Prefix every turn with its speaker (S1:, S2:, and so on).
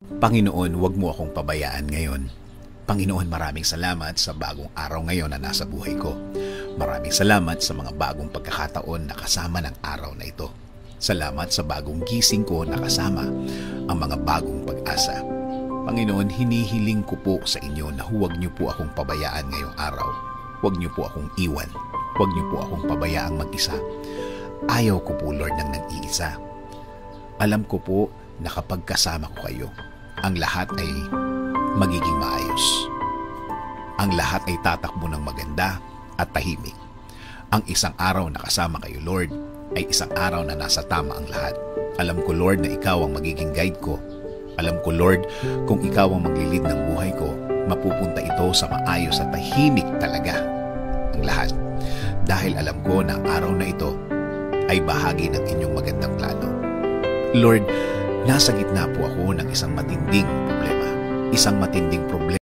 S1: Panginoon, huwag mo akong pabayaan ngayon. Panginoon, maraming salamat sa bagong araw ngayon na nasa buhay ko. Maraming salamat sa mga bagong pagkakataon na kasama ng araw na ito. Salamat sa bagong gising ko na kasama ang mga bagong pag-asa. Panginoon, hinihiling ko po sa inyo na huwag niyo po akong pabayaan ngayong araw. Huwag niyo po akong iwan. Huwag niyo po akong pabayaang mag-isa. Ayaw ko po, Lord, ng nag-iisa. Alam ko po na kapag kasama ko kayo, ang lahat ay magiging maayos. Ang lahat ay tatakbo ng maganda at tahimik. Ang isang araw na kasama kayo, Lord, ay isang araw na nasa tama ang lahat. Alam ko, Lord, na ikaw ang magiging guide ko. Alam ko, Lord, kung ikaw ang maglilid ng buhay ko, mapupunta ito sa maayos at tahimik talaga ang lahat. Dahil alam ko na ang araw na ito ay bahagi ng inyong magandang plano. Lord, nasa gitna po ako ng isang matinding problema. Isang matinding problema